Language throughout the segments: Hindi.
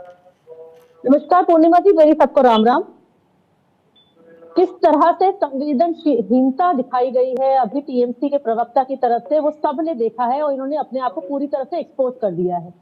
नमस्कार पूर्णिमा जी, मेरी सबको राम राम। किस तरह से संवेदनशीलता दिखाई गई है अभी टीएमसी के प्रवक्ता की तरफ से, वो सबने देखा है और इन्होंने अपने आप को पूरी तरह से एक्सपोज कर दिया है।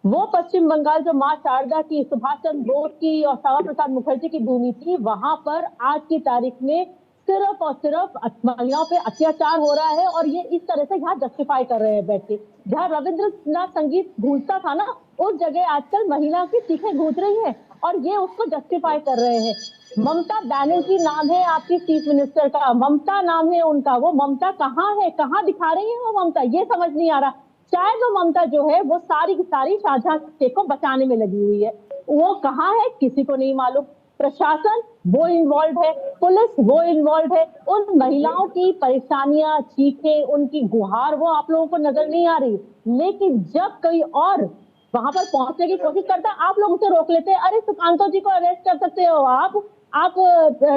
वो पश्चिम बंगाल जो मां शारदा की, सुभाष चंद्र बोस की और श्यामा प्रसाद मुखर्जी की भूमि थी, वहां पर आज की तारीख में सिर्फ और सिर्फ महिलाओं पे अत्याचार हो रहा है और ये इस तरह से यहाँ जस्टिफाई कर रहे हैं बैठ के। जहाँ रविंद्रनाथ संगीत गूंजता था ना, उस जगह आजकल महिला की चीखें गूंज रही है और ये उसको जस्टिफाई कर रहे हैं। ममता बनर्जी नाम है आपकी चीफ मिनिस्टर का, ममता नाम है उनका। वो ममता कहाँ है, कहाँ दिखा रही है वो ममता, ये समझ नहीं आ रहा। शायद वो ममता जो है वो सारी की सारी शाहजहां शेख को बचाने में लगी हुई है। वो कहाँ है किसी को नहीं मालूम। प्रशासन वो इन्वॉल्व है, पुलिस वो इन्वॉल्व है। उन महिलाओं की परेशानियां, चीखें, उनकी गुहार वो आप लोगों को नजर नहीं आ रही। लेकिन जब कोई और वहां पर पहुंचने की कोशिश करता है, आप लोग उसे रोक लेते हैं। अरे सुकांतो जी को अरेस्ट कर सकते हो आप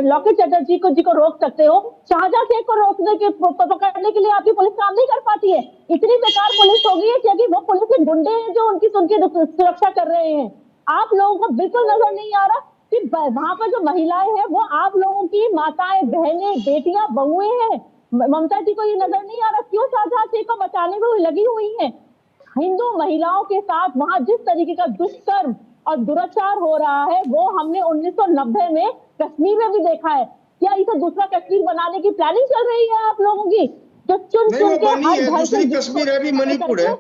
लॉकेट चटर्जी को रोक सकते हो। शाहजहां शेख को रोकने के पकड़ने के लिए आपकी पुलिस काम नहीं कर पाती है। इतनी बेकार पुलिस हो गई है क्योंकि वो पुलिस के गुंडे हैं जो उनकी सुरक्षा कर रहे हैं। आप लोगों को बिल्कुल नजर नहीं आ रहा कि वहां पर जो महिलाएं हैं वो आप लोगों की माताएं, बहनें, बेटियां, बहुएं हैं। ममता जी को ये नजर नहीं आ रहा क्यों शाहजहां शेख को बचाने में लगी हुई है। हिंदू महिलाओं के साथ वहां जिस तरीके का दुष्कर्म और दुराचार हो रहा है वो हमने 1990 में कश्मीर में भी देखा है। क्या इसे दूसरा कश्मीर बनाने की प्लानिंग चल रही है आप लोगों की? जो चुन चुन के हर घर से कश्मीर है, अभी मणिपुर है,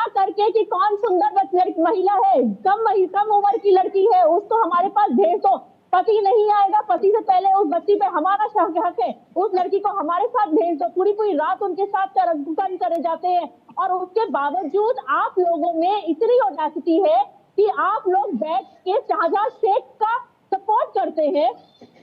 करके कि कौन सुंदर महिला है, कम उम्र की लड़की है, उसको हमारे पास भेज दो। पति नहीं आएगा, पति से पहले उस बच्ची पे हमारा हक है, उस लड़की को हमारे साथ भेज दो। पूरी पूरी रात उनके साथ कर्म करे जाते हैं और उसके बावजूद आप लोगों में इतनी ऑडेसिटी है कि आप लोग बैठ के शाहजहां शेख का सपोर्ट करते हैं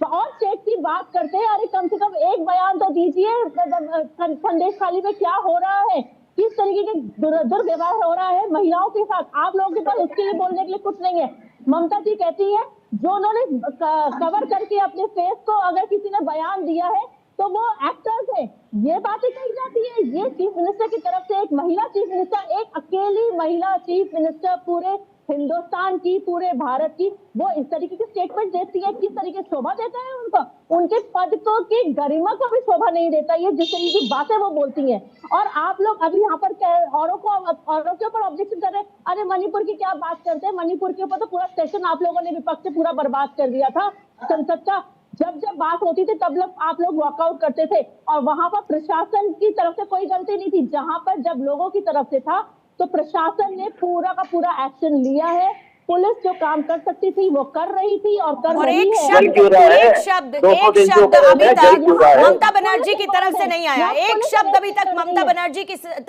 और शेख की बात करते हैं। अरे कम से कम एक बयान तो दीजिए, संदेश खाली में क्या हो रहा है, किस तरीके के दुर्व्यवहार हो रहा है महिलाओं के साथ। आप लोगों के पास उसके लिए बोलने के लिए कुछ नहीं है। ममता जी कहती है जो उन्होंने कवर करके अपने फेस को अगर किसी ने बयान दिया है तो वो एक्टर्स है, ये बातें कही जाती है। ये चीफ मिनिस्टर की तरफ से एक महिला चीफ मिनिस्टर, एक अकेली महिला चीफ मिनिस्टर पूरे हिंदुस्तान की, पूरे भारत की, वो इस तरीके के स्टेटमेंट देती है। किस तरीके से शोभा देता है उनको, उनके पद को की गरिमा को भी शोभा नहीं देता ये जिस तरीके की बातें वो बोलती हैं। और आप लोग अभी यहाँ पर औरों के ऊपर ऑब्जेक्शन कर रहे हैं। अरे मणिपुर की क्या बात करते हैं, मणिपुर के ऊपर तो पूरा सेशन आप लोगों ने विपक्ष से पूरा बर्बाद कर दिया था संसद का। जब जब बात होती थी तब आप लोग वॉकआउट करते थे और वहां पर प्रशासन की तरफ से कोई गलती नहीं थी। जहां पर जब लोगों की तरफ से था तो प्रशासन ने पूरा का पूरा एक्शन लिया है। पुलिस जो काम कर सकती थी वो कर रही थी और कर रही है। एक शब्द अभी तक ममता बनर्जी की तरफ से नहीं आया, एक शब्द अभी तक ममता बनर्जी की तरफ